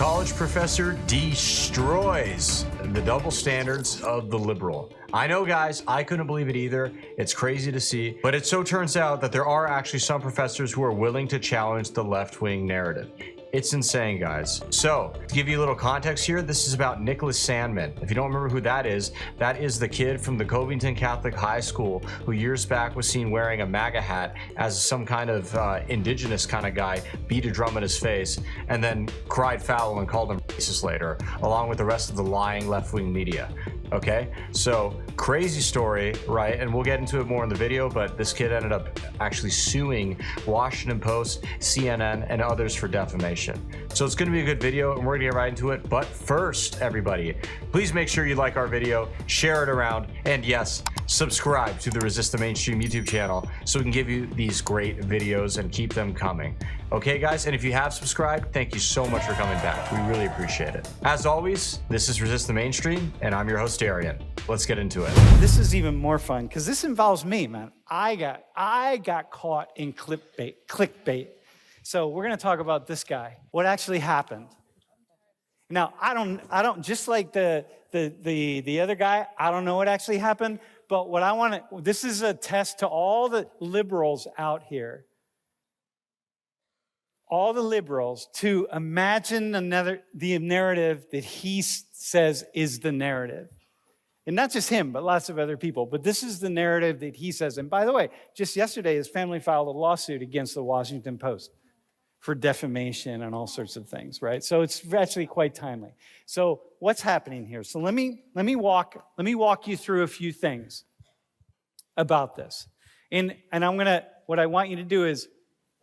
college professor destroys the double standards of the liberal. I know, guys, I couldn't believe it either. It's crazy to see, but it so turns out that there are actually some professors who are willing to challenge the left-wing narrative. It's insane, guys. So, to give you a little context here, this is about Nicholas Sandmann. If you don't remember who that is the kid from the Covington Catholic High School who years back was seen wearing a MAGA hat as some kind of indigenous kind of guy, beat a drum in his face, and then cried foul and called him racist later, along with the rest of the lying left-wing media. Okay, so crazy story, right? And we'll get into it more in the video, but this kid ended up actually suing Washington Post, CNN, and others for defamation. So it's gonna be a good video and we're gonna get right into it. But first, everybody, please make sure you like our video, share it around, and yes, subscribe to the Resist the Mainstream YouTube channel so we can give you these great videos and keep them coming. Okay, guys, and if you have subscribed, thank you so much for coming back. We really appreciate it. As always, this is Resist the Mainstream, and I'm your host, Darian. Let's get into it. This is even more fun because this involves me, man. I got caught in clickbait. So we're gonna talk about this guy. What actually happened? Now, I don't just like the other guy. I don't know what actually happened. But what I want to, this is a test to all the liberals out here. All the liberals to imagine the narrative that he says is the narrative. And not just him, but lots of other people. But this is the narrative that he says. And by the way, just yesterday, his family filed a lawsuit against the Washington Post for defamation and all sorts of things, right? So it's actually quite timely. So what's happening here? So let me walk you through a few things about this. And what I want you to do is,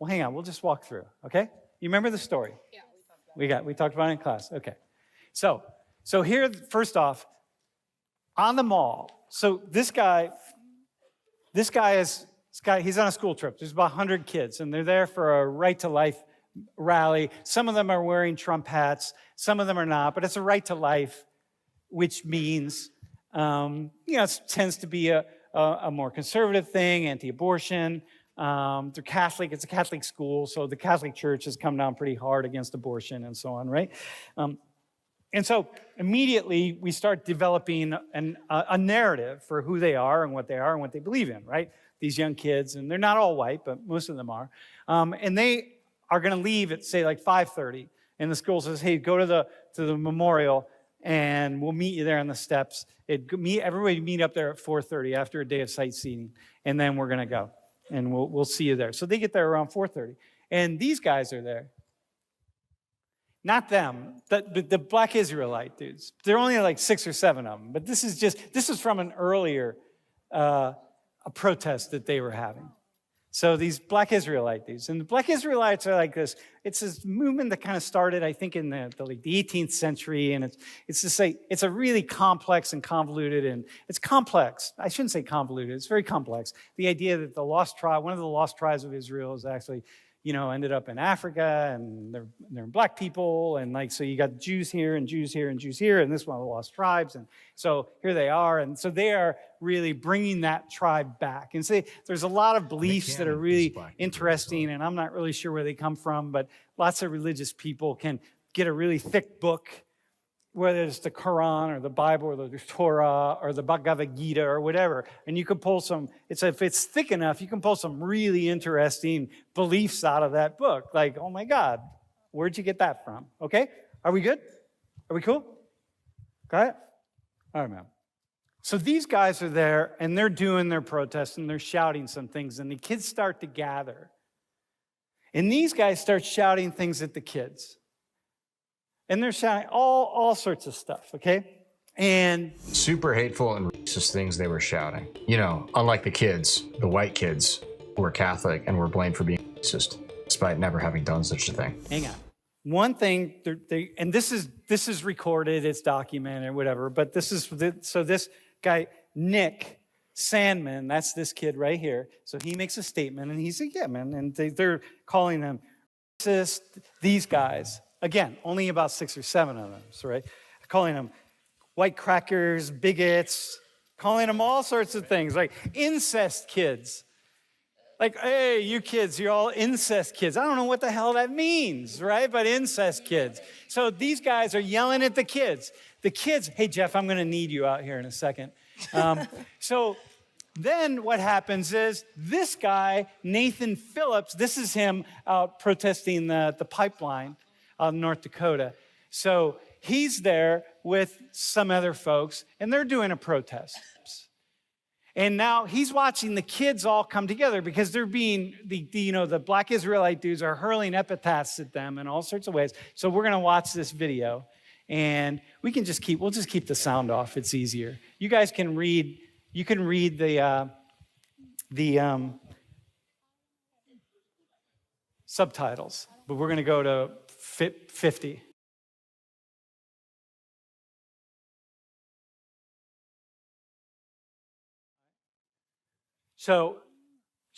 well, hang on, we'll just walk through, okay? You remember the story? Yeah, we talked about it in class. Okay. So here, first off, on the mall. So this guy, he's on a school trip. There's about 100 kids, and they're there for a Right to Life rally. Some of them are wearing Trump hats. Some of them are not, but it's a right to life, which means, it tends to be a more conservative thing, anti-abortion. They're Catholic. It's a Catholic school, so the Catholic Church has come down pretty hard against abortion and so on, right? And so immediately we start developing a narrative for who they are and what they believe in, right? These young kids, and they're not all white, but most of them are. And they are going to leave at, say, like 5:30. And the school says, hey, go to the memorial, and we'll meet you there on the steps. Everybody meet up there at 4:30 after a day of sightseeing, and then we're going to go. And we'll see you there. So they get there around 4:30. And these guys are there. Not them, the Black Israelite dudes. There are only like 6 or 7 of them. But this is from an earlier a protest that they were having. So these Black Israelite dudes. And the Black Israelites are like this. It's this movement that kind of started, I think, in the 18th century. And it's a really complex and convoluted, and it's complex. I shouldn't say convoluted. It's very complex. The idea that one of the lost tribes of Israel is actually, ended up in Africa, and they're black people, and so you got Jews here and Jews here and Jews here, and this is one of the lost tribes, and so here they are, and so they are really bringing that tribe back. And so there's a lot of beliefs that are really interesting, and I'm not really sure where they come from, but lots of religious people can get a really thick book, whether it's the Quran or the Bible or the Torah or the Bhagavad Gita or whatever, and you can pull if it's thick enough, you can pull some really interesting beliefs out of that book. Like, oh my God, where'd you get that from? Okay, are we good? Are we cool? Got it? All right, man. So these guys are there, and they're doing their protest, and they're shouting some things, and the kids start to gather. And these guys start shouting things at the kids. And they're shouting all sorts of stuff, okay? And super hateful and racist things they were shouting. Unlike the kids, the white kids who were Catholic and were blamed for being racist, despite never having done such a thing. Hang on. One thing, and this is recorded, it's documented, whatever, but this guy, Nick Sandmann, that's this kid right here. So he makes a statement, and he's like, yeah, man, and they're calling them racist, these guys. Again, only about 6 or 7 of them, so, right? Calling them white crackers, bigots, calling them all sorts of things, like incest kids. Like, hey, you kids, you're all incest kids. I don't know what the hell that means, right? But incest kids. So these guys are yelling at the kids. The kids, hey, Jeff, I'm going to need you out here in a second. So then what happens is this guy, Nathan Phillips, this is him out protesting the pipeline out in North Dakota. So he's there with some other folks, and they're doing a protest. And now he's watching the kids all come together because they're being, the black Israelite dudes are hurling epithets at them in all sorts of ways. So we're going to watch this video, and we'll just keep the sound off. It's easier. You guys can read, the subtitles, but we're going to go to 50. So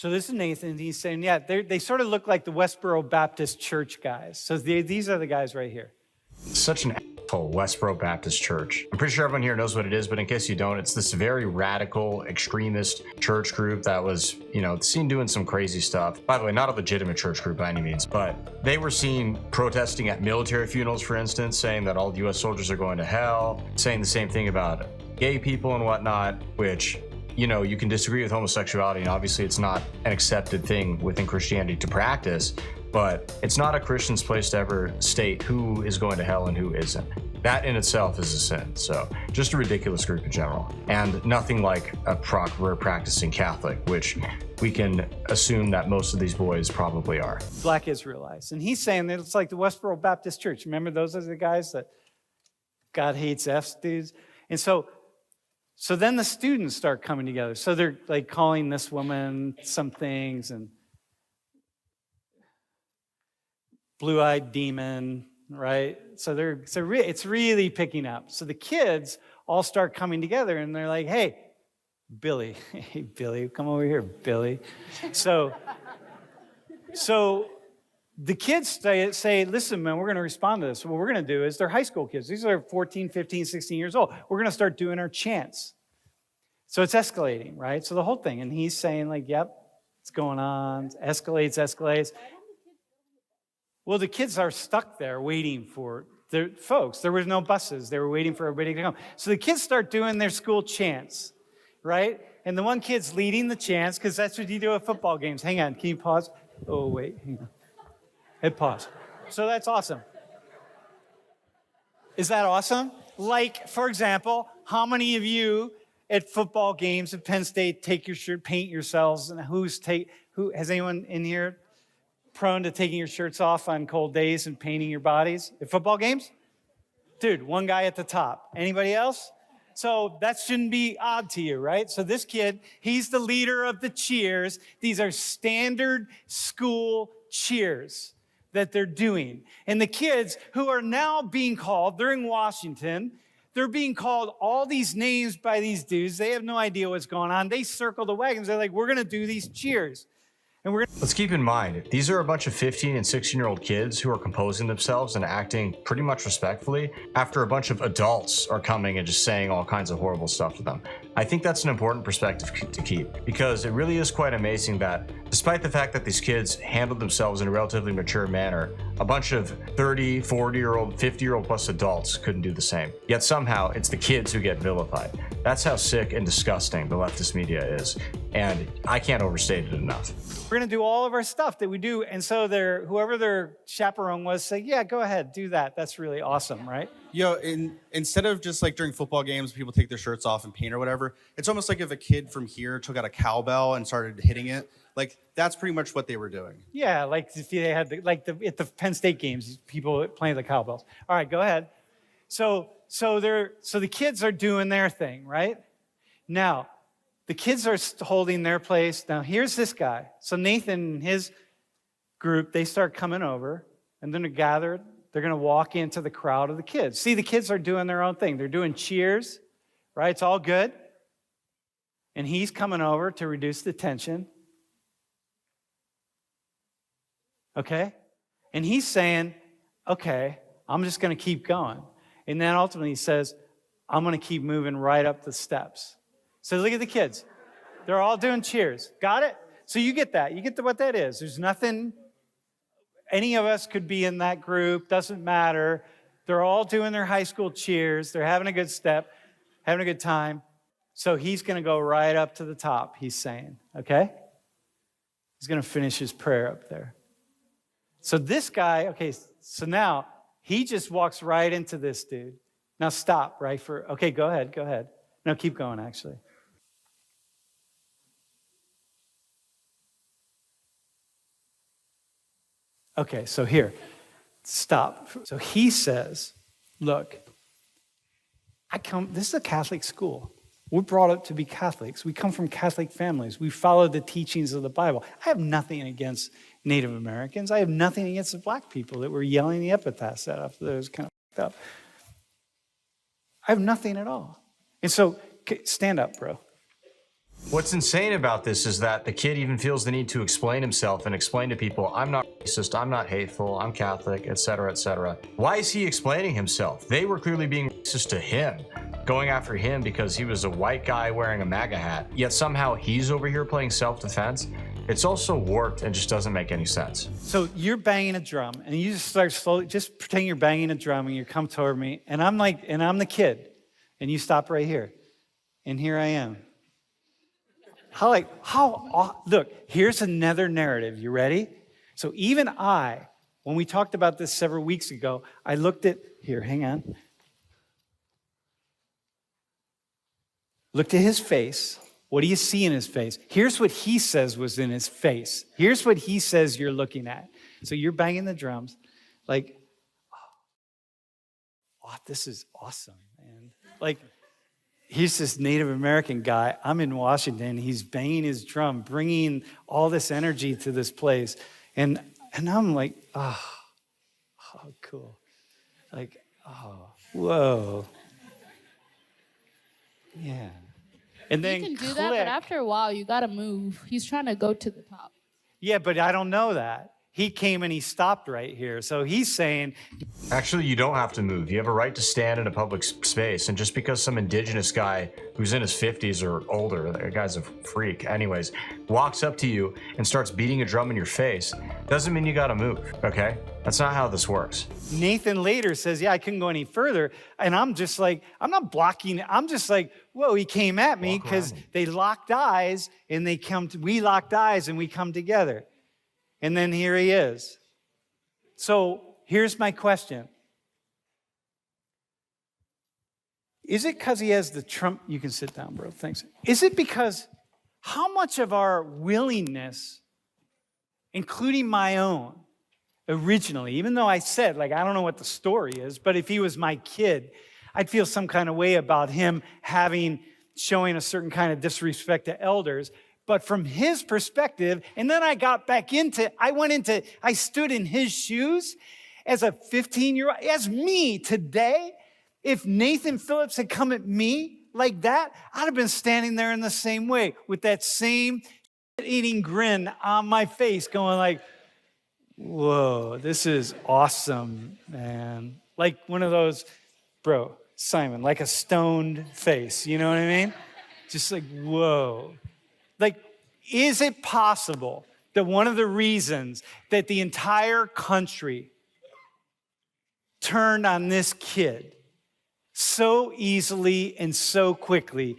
this is Nathan, and he's saying, yeah, they sort of look like the Westboro Baptist Church guys. So these are the guys right here. Such an asshole, Westboro Baptist Church. I'm pretty sure everyone here knows what it is, but in case you don't, it's this very radical, extremist church group that was, seen doing some crazy stuff. By the way, not a legitimate church group by any means, but they were seen protesting at military funerals, for instance, saying that all U.S. soldiers are going to hell, saying the same thing about gay people and whatnot, which... you can disagree with homosexuality, and obviously it's not an accepted thing within Christianity to practice, but it's not a Christian's place to ever state who is going to hell and who isn't. That in itself is a sin. So just a ridiculous group in general, and nothing like a proper practicing Catholic, which we can assume that most of these boys probably are. Black Israelites. And he's saying that it's like the Westboro Baptist Church. Remember, those are the guys that God hates F dudes? And so then the students start coming together. So they're like calling this woman some things and blue-eyed demon, right? So it's really picking up. So the kids all start coming together and they're like, hey, Billy, come over here, Billy. So the kids say, listen, man, we're going to respond to this. What we're going to do is they're high school kids. These are 14, 15, 16 years old. We're going to start doing our chants. So it's escalating, right? So the whole thing. And he's saying, like, yep, it's going on. It escalates. Well, the kids are stuck there waiting for their folks. There was no buses. They were waiting for everybody to come. So the kids start doing their school chants, right? And the one kid's leading the chants because that's what you do at football games. Hang on. Can you pause? Oh, wait. Hang on. Hit pause. So that's awesome. Is that awesome? Like, for example, how many of you at football games at Penn State take your shirt, paint yourselves, and who has anyone in here prone to taking your shirts off on cold days and painting your bodies at football games? Dude, one guy at the top. Anybody else? So that shouldn't be odd to you, right? So this kid, he's the leader of the cheers. These are standard school cheers that they're doing. And the kids who are now being called, they're in Washington, they're being called all these names by these dudes. They have no idea what's going on. They circle the wagons. They're like, we're going to do these cheers. And Let's keep in mind, these are a bunch of 15 and 16-year-old kids who are composing themselves and acting pretty much respectfully after a bunch of adults are coming and just saying all kinds of horrible stuff to them. I think that's an important perspective to keep, because it really is quite amazing that despite the fact that these kids handled themselves in a relatively mature manner, a bunch of 30, 40-year-old, 50-year-old plus adults couldn't do the same. Yet somehow it's the kids who get vilified. That's how sick and disgusting the leftist media is. And I can't overstate it enough. We're going to do all of our stuff that we do. And so whoever their chaperone was say, yeah, go ahead, do that. That's really awesome, right? Instead of just like during football games, people take their shirts off and paint or whatever, it's almost like if a kid from here took out a cowbell and started hitting it. Like, that's pretty much what they were doing. Yeah, like if they had at the Penn State games, people playing the cowbells. All right, go ahead. So the kids are doing their thing, right? Now, the kids are holding their place. Now, here's this guy. So Nathan and his group, they start coming over, and then they're gathered. They're going to walk into the crowd of the kids. See, the kids are doing their own thing. They're doing cheers, right? It's all good. And he's coming over to reduce the tension. Okay? And he's saying, okay, I'm just going to keep going. And then ultimately he says, I'm going to keep moving right up the steps. So look at the kids. They're all doing cheers. Got it? So you get that. You get what that is. There's nothing, any of us could be in that group, doesn't matter. They're all doing their high school cheers. They're having a good step, having a good time. So he's going to go right up to the top, he's saying, okay? He's going to finish his prayer up there. So this guy, okay, so now he just walks right into this dude. Now stop, right? Okay, go ahead. No, keep going, actually. Okay, so here, stop. So he says, look, this is a Catholic school. We're brought up to be Catholics. We come from Catholic families. We follow the teachings of the Bible. I have nothing against Native Americans. I have nothing against the black people that were yelling the epitaphs at us. That was kind of fucked up. I have nothing at all. And so, stand up, bro. What's insane about this is that the kid even feels the need to explain himself and explain to people, I'm not racist, I'm not hateful, I'm Catholic, etc., etc. Why is he explaining himself? They were clearly being racist to him, going after him because he was a white guy wearing a MAGA hat, yet somehow he's over here playing self-defense. It's also warped and just doesn't make any sense. So you're banging a drum, and you just start slowly, just pretend you're banging a drum, and you come toward me, and I'm the kid, and you stop right here, and here I am. Look, here's another narrative. You ready? So even when we talked about this several weeks ago, I looked at, here, hang on. Looked at his face. What do you see in his face? Here's what he says was in his face. Here's what he says you're looking at. So you're banging the drums like, oh, this is awesome, man. Like, here's this Native American guy. I'm in Washington. He's banging his drum, bringing all this energy to this place. And I'm like, oh, cool. Like, oh, whoa. Yeah. And then you can do that, but after a while, you got to move. He's trying to go to the top. Yeah, but I don't know that. He came and he stopped right here. So he's saying... Actually, you don't have to move. You have a right to stand in a public space. And just because some indigenous guy who's in his 50s or older, that guy's a freak anyways, walks up to you and starts beating a drum in your face, doesn't mean you gotta move, okay? That's not how this works. Nathan later says, yeah, I couldn't go any further. And I'm just like, I'm not blocking. I'm just like, whoa, he came at me because they locked eyes and we locked eyes and we come together. And then here he is. So here's my question. Is it because he has the Trump? You can sit down, bro. Thanks. Is it because how much of our willingness, including my own, originally, even though I said, like, I don't know what the story is, but if he was my kid, I'd feel some kind of way about him showing a certain kind of disrespect to elders. But from his perspective, and then I stood in his shoes as a 15-year-old, as me today. If Nathan Phillips had come at me like that, I'd have been standing there in the same way with that same eating grin on my face going like, whoa, this is awesome, man. Like one of those, bro, Simon, like a stoned face, you know what I mean? Just like, whoa. Like, is it possible that one of the reasons that the entire country turned on this kid so easily and so quickly,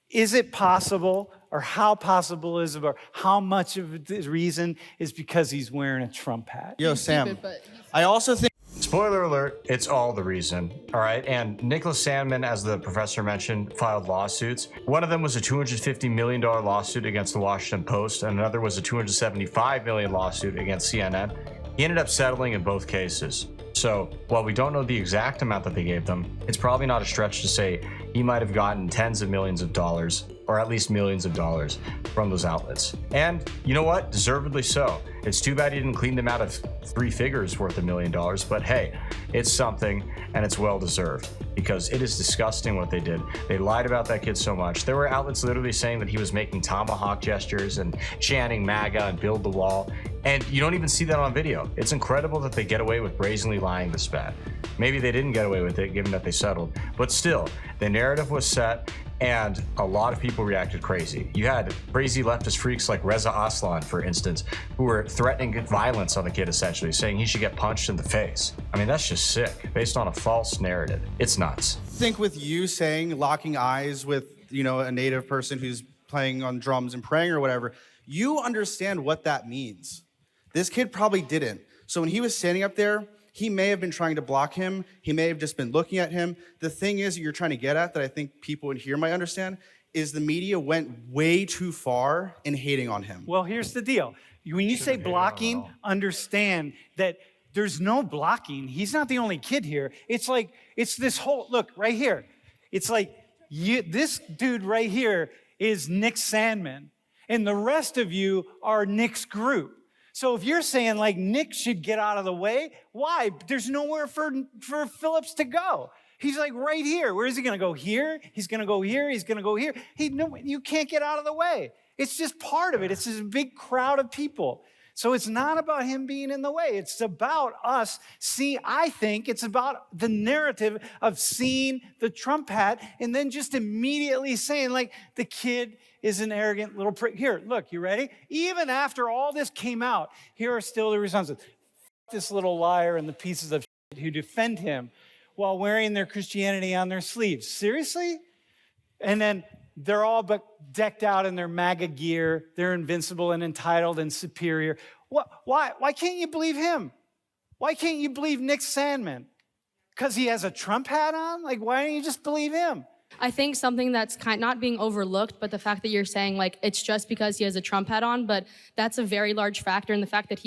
is it possible, or how possible is it, or how much of the reason is because he's wearing a Trump hat? Yo, Sam, I also think... Spoiler alert, it's all the reason, all right? And Nicholas Sandmann, as the professor mentioned, filed lawsuits. One of them was a $250 million lawsuit against the Washington Post, and another was a $275 million lawsuit against CNN. He ended up settling in both cases. So while we don't know the exact amount that they gave them, it's probably not a stretch to say he might have gotten tens of millions of dollars, or at least millions of dollars from those outlets. And you know what? Deservedly so. It's too bad he didn't clean them out of 3 figures worth $1 million, but hey, it's something and it's well deserved because it is disgusting what they did. They lied about that kid so much. There were outlets literally saying that he was making tomahawk gestures and chanting MAGA and build the wall. And you don't even see that on video. It's incredible that they get away with brazenly lying this bad. Maybe they didn't get away with it, given that they settled. But still, the narrative was set, and a lot of people reacted crazy. You had crazy leftist freaks like Reza Aslan, for instance, who were threatening violence on the kid, essentially, saying he should get punched in the face. I mean, that's just sick, based on a false narrative. It's nuts. I think with you saying locking eyes with, you know, a native person who's playing on drums and praying or whatever, you understand what that means. This kid probably didn't. So when he was standing up there, he may have been trying to block him. He may have just been looking at him. The thing is, you're trying to get at that I think people in here might understand is the media went way too far in hating on him. Well, here's the deal. When you say blocking, understand that there's no blocking. He's not the only kid here. It's like, it's this whole, look, right here. It's like, this dude right here is Nick Sandmann, and the rest of you are Nick's group. So if you're saying like Nick should get out of the way, why? There's nowhere for Phillips to go. He's like right here. Where is he going to go? Here? He's going to go here. He's going to go here. You can't get out of the way. It's just part of it. It's this big crowd of people. So it's not about him being in the way. It's about us I think it's about the narrative of seeing the Trump hat and then just immediately saying like the kid is an arrogant little prick. Here, look, you ready? Even after all this came out, here are still the responses. This little liar and the pieces of shit who defend him while wearing their Christianity on their sleeves. Seriously? And then they're all but decked out in their MAGA gear. They're invincible and entitled and superior. Why can't you believe him? Why can't you believe Nick Sandmann? Because he has a Trump hat on? Like, why don't you just believe him? I think something that's not being overlooked, but the fact that you're saying like it's just because he has a Trump hat on, but that's a very large factor in the fact that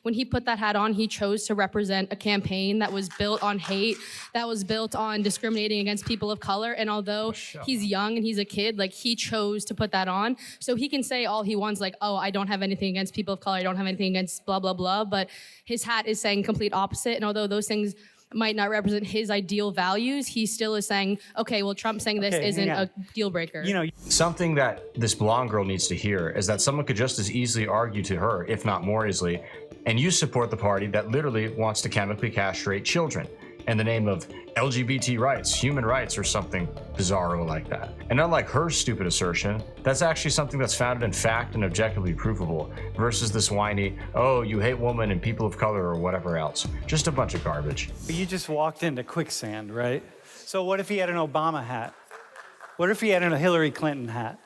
when he put that hat on, he chose to represent a campaign that was built on hate, that was built on discriminating against people of color. And although he's young and he's a kid, like he chose to put that on. So he can say all he wants, like, oh, I don't have anything against people of color, I don't have anything against blah, blah, blah. But his hat is saying complete opposite. And although those things might not represent his ideal values, he still is saying, okay, well, Trump saying this isn't a deal breaker. You know, something that this blonde girl needs to hear is that someone could just as easily argue to her, if not more easily, and you support the party that literally wants to chemically castrate children in the name of LGBT rights, human rights, or something bizarro like that. And unlike her stupid assertion, that's actually something that's founded in fact and objectively provable, versus this whiny, oh, you hate women and people of color or whatever else. Just a bunch of garbage. you just walked into quicksand, right? So what if he had an Obama hat? What if he had a Hillary Clinton hat?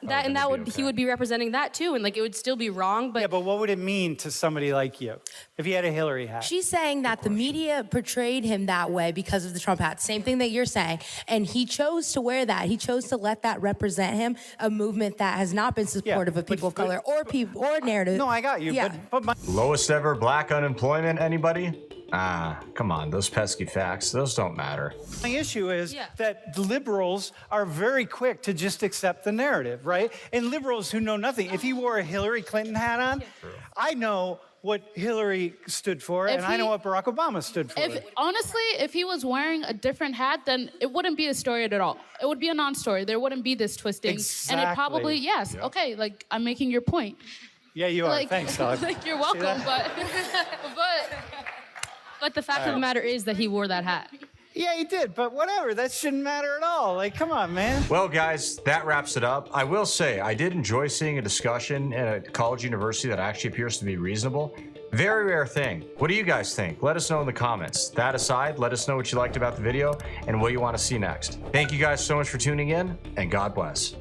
He would be representing that too, and like it would still be wrong. But Yeah, but what would it mean to somebody like you if he had a Hillary hat? She's saying that the media portrayed him that way because of the Trump hat. Same thing that you're saying. And he chose to wear that. He chose to let that represent him, a movement that has not been supportive of people of color or narrative. No, I got you. Yeah. But my Lowest ever black unemployment, anybody? Come on, those pesky facts, those don't matter. My issue is that liberals are very quick to just accept the narrative, right? And liberals who know nothing. If he wore a Hillary Clinton hat on, I know what Hillary stood for, and I know what Barack Obama stood for. Honestly, if he was wearing a different hat, then it wouldn't be a story at all. It would be a non-story. There wouldn't be this twisting. Exactly. And it probably, okay, like I'm making your point. Yeah, you are. Like, Thanks, dog. Like you're welcome, But the fact of the matter is that he wore that hat. Yeah, he did, but whatever. That shouldn't matter at all. Like, come on, man. Well, guys, that wraps it up. I will say, I did enjoy seeing a discussion at a college university that actually appears to be reasonable. Very rare thing. What do you guys think? Let us know in the comments. That aside, let us know what you liked about the video and what you want to see next. Thank you guys so much for tuning in, and God bless.